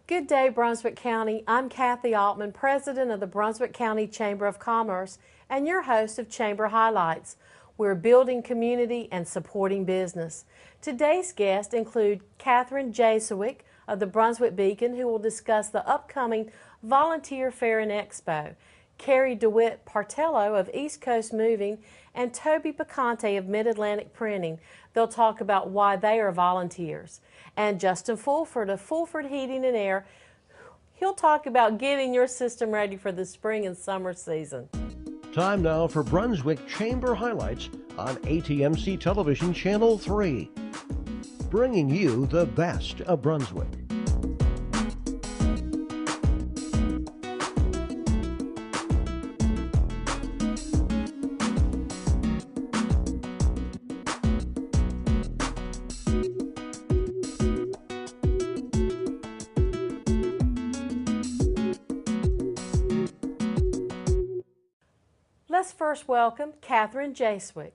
Good day, Brunswick County. I'm Kathy Altman, President of the Brunswick County Chamber of Commerce and your host of Chamber Highlights. We're building community and supporting business. Today's guests include Catherine Jaswick of the Brunswick Beacon, who will discuss the upcoming Volunteer Fair and Expo, Carrie DeWitt Partello of East Coast Moving, and Toby Picante of Mid-Atlantic Printing. They'll talk about why they are volunteers. And Justin Fulford of Fulford Heating and Air, he'll talk about getting your system ready for the spring and summer season. Time now for Brunswick Chamber Highlights on ATMC Television Channel 3. Bringing you the best of Brunswick. Let's first welcome Catherine Jaswick.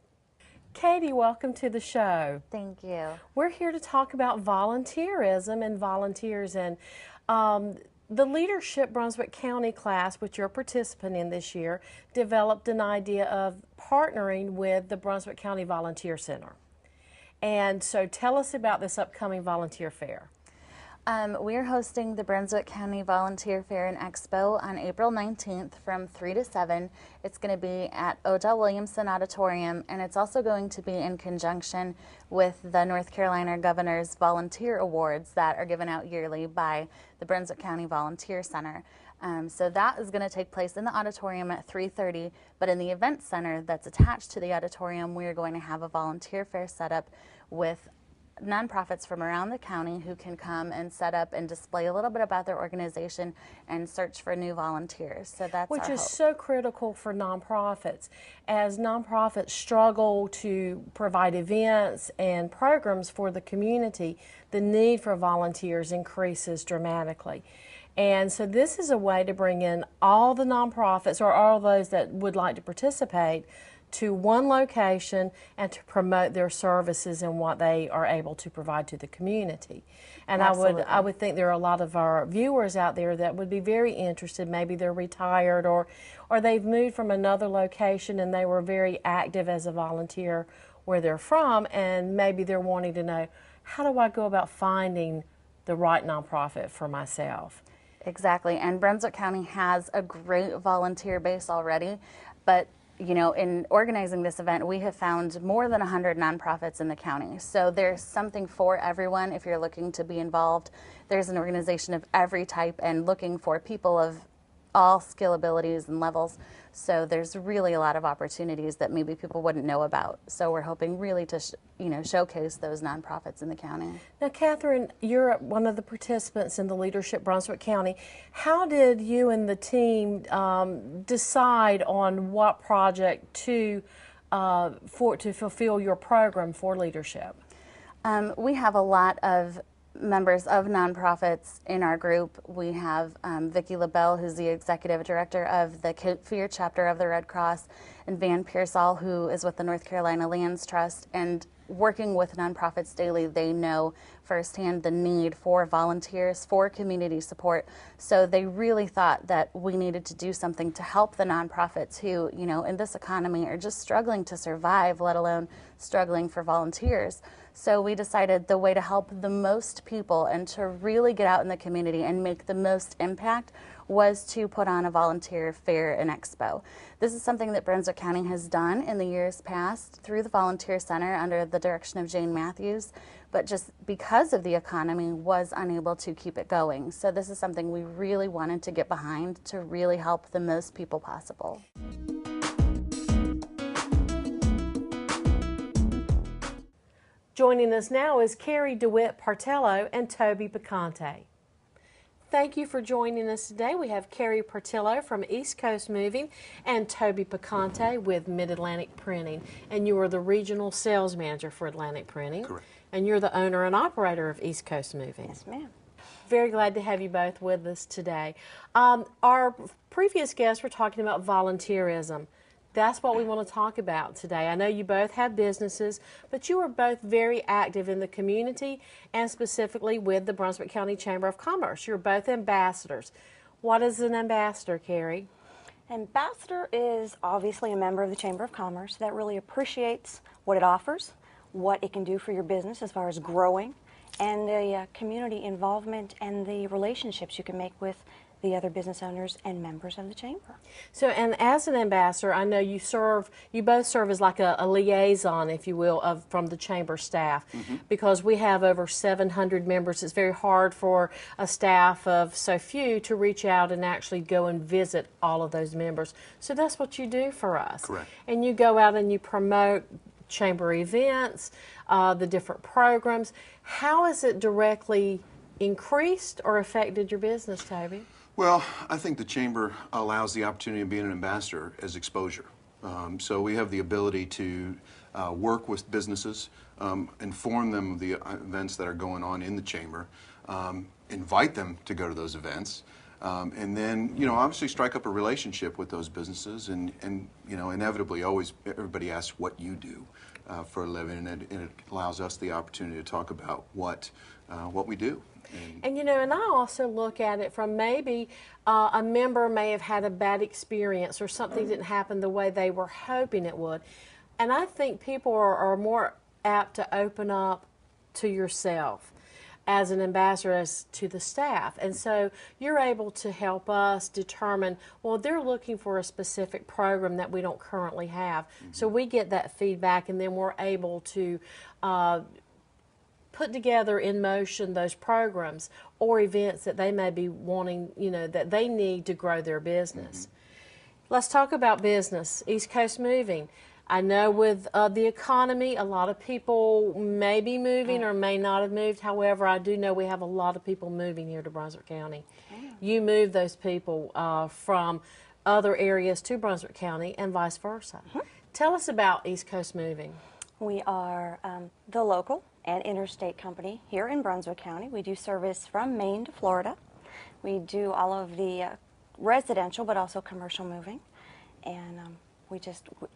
Katie, welcome to the show. Thank you. We're here to talk about volunteerism and volunteers, and the Leadership Brunswick County class, which you're a participant in this year, developed an idea of partnering with the Brunswick County Volunteer Center. And so tell us about this upcoming volunteer fair. We're hosting the Brunswick County Volunteer Fair and Expo on April 19th from 3 to 7. It's going to be at Odell Williamson Auditorium, and it's also going to be in conjunction with the North Carolina Governor's Volunteer Awards that are given out yearly by the Brunswick County Volunteer Center. So that is going to take place in the auditorium at 3:30, but in the event center that's attached to the auditorium, we're going to have a volunteer fair set up with nonprofits from around the county who can come and set up and display a little bit about their organization and search for new volunteers. So that's which our is hope. So critical for nonprofits. As nonprofits struggle to provide events and programs for the community, the need for volunteers increases dramatically. And so this is a way to bring in all the nonprofits or all those that would like to participate to one location and to promote their services and what they are able to provide to the community. And I would think there are a lot of our viewers out there that would be very interested. Maybe they're retired or they've moved from another location and they were very active as a volunteer where they're from, and maybe they're wanting to know, how do I go about finding the right nonprofit for myself? Exactly, and Brunswick County has a great volunteer base already, but you know, in organizing this event, we have found more than 100 nonprofits in the county. So there's something for everyone if you're looking to be involved. There's an organization of every type and looking for people of all skill abilities and levels. So there's really a lot of opportunities that maybe people wouldn't know about. So we're hoping really to showcase those nonprofits in the county. Now, Catherine, you're one of the participants in the Leadership Brunswick County. How did you and the team decide on what project to fulfill your program for leadership? We have a lot of members of nonprofits in our group. We have Vicki LaBelle, who's the executive director of the Cape Fear chapter of the Red Cross, and Van Pearsall, who is with the North Carolina Lands Trust. And working with nonprofits daily, they know firsthand the need for volunteers, for community support. So they really thought that we needed to do something to help the nonprofits who, you know, in this economy are just struggling to survive, let alone struggling for volunteers. So we decided the way to help the most people and to really get out in the community and make the most impact was to put on a volunteer fair and expo. This is something that Brunswick County has done in the years past through the Volunteer Center under the direction of Jane Matthews, but just because of the economy was unable to keep it going. So this is something we really wanted to get behind to really help the most people possible. Joining us now is Carrie DeWitt Partello and Toby Picante. Thank you for joining us today. We have Carrie Partello from East Coast Moving and Toby Picante with Mid-Atlantic Printing. And you are the regional sales manager for Atlantic Printing. Correct. And you're the owner and operator of East Coast Moving. Yes, ma'am. Very glad to have you both with us today. Our previous guests were talking about volunteerism. That's what we want to talk about today. I know you both have businesses, but you are both very active in the community and specifically with the Brunswick County Chamber of Commerce. You're both ambassadors. What is an ambassador, Carrie? Ambassador is obviously a member of the Chamber of Commerce that really appreciates what it offers, what it can do for your business as far as growing, and the community involvement and the relationships you can make with the other business owners and members of the chamber. So, and as an ambassador, I know you both serve as like a liaison, if you will, from the chamber staff, because we have over 700 members. It's very hard for a staff of so few to reach out and actually go and visit all of those members. So that's what you do for us. Correct. And you go out and you promote chamber events, the different programs. How has it directly increased or affected your business, Toby? Well, I think the Chamber allows the opportunity of being an ambassador as exposure. So we have the ability to work with businesses, inform them of the events that are going on in the Chamber, invite them to go to those events, and then, obviously strike up a relationship with those businesses, and inevitably always everybody asks what you do for a living, and it allows us the opportunity to talk about what we do. And and I also look at it from maybe a member may have had a bad experience or something didn't happen the way they were hoping it would. And I think people are more apt to open up to yourself as an ambassador as to the staff. And so you're able to help us determine, well, they're looking for a specific program that we don't currently have. So we get that feedback, and then we're able to put together in motion those programs or events that they may be wanting, that they need to grow their business. Let's talk about business. East Coast Moving. I know with the economy, a lot of people may be moving or may not have moved. However, I do know we have a lot of people moving here to Brunswick County. You move those people from other areas to Brunswick County and vice versa. Tell us about East Coast Moving. We are the local and interstate company here in Brunswick County. We do service from Maine to Florida. We do all of the residential but also commercial moving, and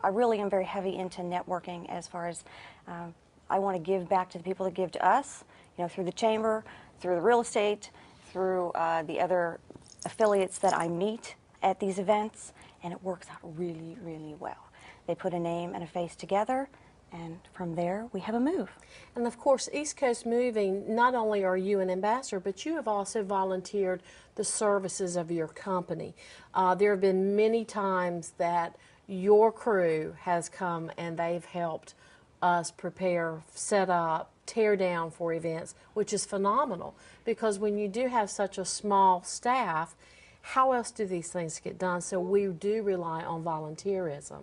I really am very heavy into networking as far as I want to give back to the people that give to us, through the chamber, through the real estate, through the other affiliates that I meet at these events, and it works out really, really well. They put a name and a face together, and from there, we have a move. And of course, East Coast Moving, not only are you an ambassador, but you have also volunteered the services of your company. There have been many times that your crew has come and they've helped us prepare, set up, tear down for events, which is phenomenal. Because when you do have such a small staff, how else do these things get done? So we do rely on volunteerism.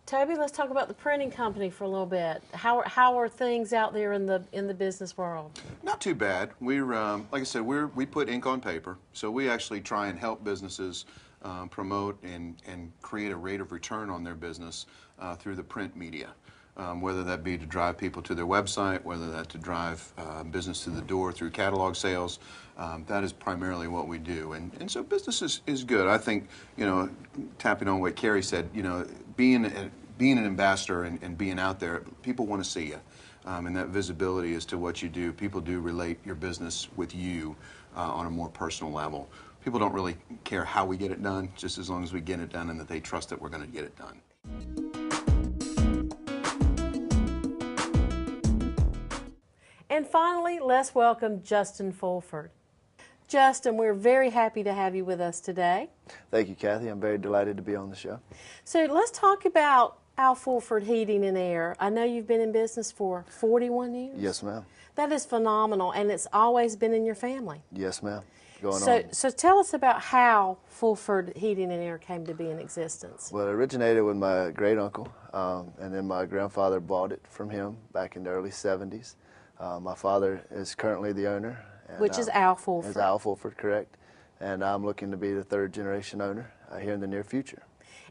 Toby, let's talk about the printing company for a little bit. How are things out there in the business world? Not too bad. We're like I said, we put ink on paper, so we actually try and help businesses promote and create a rate of return on their business through the print media. Whether that be to drive people to their website, whether that to drive business to the door through catalog sales, that is primarily what we do. And so business is good. I think, tapping on what Carrie said, being an ambassador and being out there, people want to see you. And that visibility as to what you do, people do relate your business with you on a more personal level. People don't really care how we get it done, just as long as we get it done and that they trust that we're going to get it done. And finally, let's welcome Justin Fulford. Justin, we're very happy to have you with us today. Thank you, Kathy. I'm very delighted to be on the show. So let's talk about Al Fulford Heating and Air. I know you've been in business for 41 years? Yes, ma'am. That is phenomenal, and it's always been in your family. Yes, ma'am. Going on. So tell us about how Fulford Heating and Air came to be in existence. Well, it originated with my great uncle, and then my grandfather bought it from him back in the early 70s. My father is currently the owner. And, Which is Al Fulford. Is Al Fulford, correct. And I'm looking to be the third generation owner here in the near future.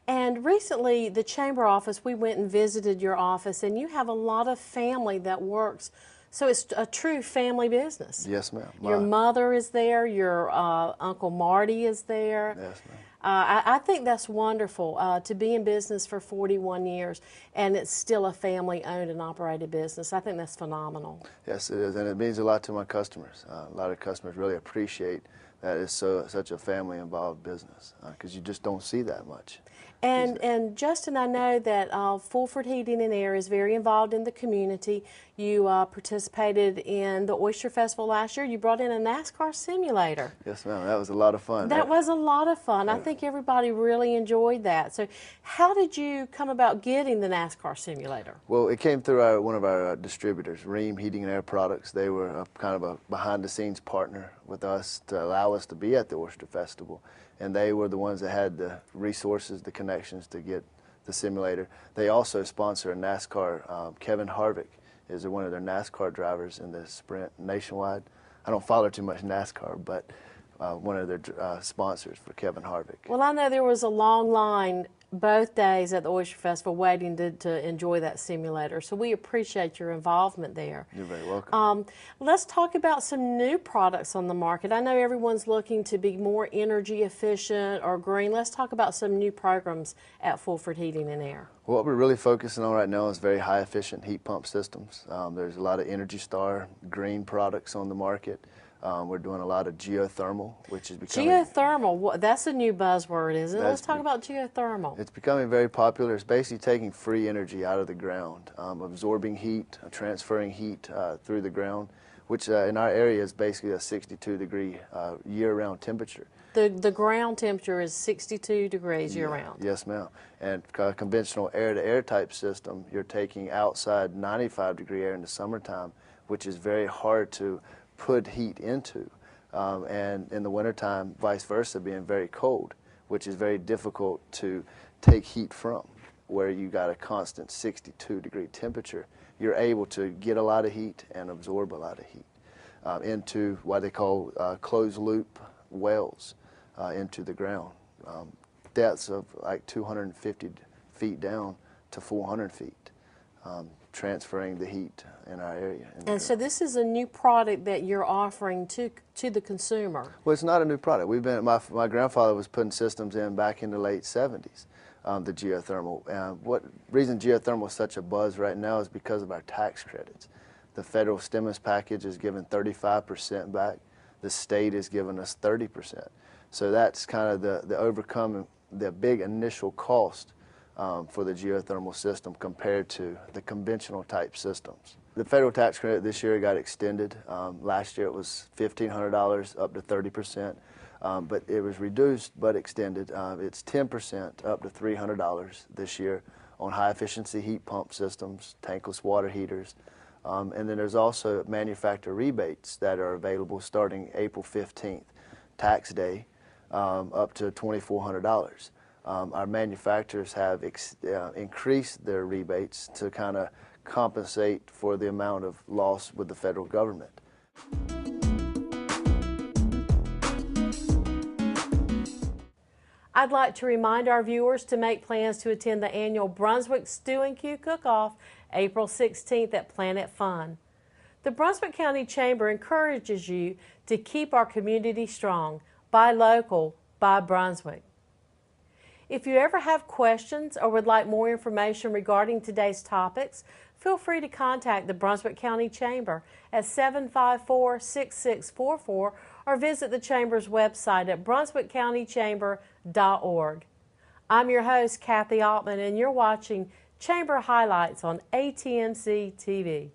And recently, the chamber office, we went and visited your office, and you have a lot of family that works. So it's a true family business. Yes, ma'am. Your mother is there. Your Uncle Marty is there. Yes, ma'am. I think that's wonderful to be in business for 41 years and it's still a family-owned and operated business. I think that's phenomenal. Yes, it is, and it means a lot to my customers. A lot of customers really appreciate that it's such a family-involved business because you just don't see that much. And Justin, I know that Fulford Heating and Air is very involved in the community. You participated in the Oyster Festival last year. You brought in a NASCAR simulator. Yes, ma'am. That was a lot of fun. That was a lot of fun. I think everybody really enjoyed that. So how did you come about getting the NASCAR simulator? Well, it came through one of our distributors, Ream Heating and Air Products. They were kind of a behind-the-scenes partner with us to allow us to be at the Oyster Festival. And they were the ones that had the resources, the connections to get the simulator. They also sponsor a NASCAR. Kevin Harvick is one of their NASCAR drivers in the Sprint Nationwide. I don't follow too much NASCAR, but one of their sponsors for Kevin Harvick. Well, I know there was a long line both days at the Oyster Festival waiting to enjoy that simulator. So we appreciate your involvement there. You're very welcome. Let's talk about some new products on the market. I know everyone's looking to be more energy efficient or green. Let's talk about some new programs at Fulford Heating and Air. What we're really focusing on right now is very high efficient heat pump systems. There's a lot of Energy Star green products on the market. We're doing a lot of geothermal, which is becoming... Geothermal, that's a new buzzword, isn't it? Let's talk about geothermal. It's becoming very popular. It's basically taking free energy out of the ground, absorbing heat, transferring heat through the ground, which in our area is basically a 62-degree year-round temperature. The ground temperature is 62 degrees year-round. Yes, ma'am. And conventional air-to-air type system, you're taking outside 95-degree air in the summertime, which is very hard to put heat into, and in the wintertime, vice versa, being very cold, which is very difficult to take heat from. Where you got a constant 62-degree temperature, you're able to get a lot of heat and absorb a lot of heat into what they call closed-loop wells into the ground, depths of like 250 feet down to 400 feet. Transferring the heat in our area. And so this is a new product that you're offering to the consumer. Well, it's not a new product. My grandfather was putting systems in back in the late 70s, the geothermal. What reason geothermal is such a buzz right now is because of our tax credits. The federal stimulus package is giving 35% back. The state is giving us 30%. So that's kind of the overcoming the big initial cost for the geothermal system compared to the conventional type systems. The federal tax credit this year got extended. Last year it was $1,500 up to 30%, but it was reduced but extended. It's 10% up to $300 this year on high efficiency heat pump systems, tankless water heaters, and then there's also manufacturer rebates that are available starting April 15th, tax day, up to $2,400. Our manufacturers have increased their rebates to kind of compensate for the amount of loss with the federal government. I'd like to remind our viewers to make plans to attend the annual Brunswick Stew and Q Cook-Off April 16th at Planet Fun. The Brunswick County Chamber encourages you to keep our community strong. Buy local, buy Brunswick. If you ever have questions or would like more information regarding today's topics, feel free to contact the Brunswick County Chamber at 754-6644 or visit the Chamber's website at brunswickcountychamber.org. I'm your host, Kathy Altman, and you're watching Chamber Highlights on ATMC TV.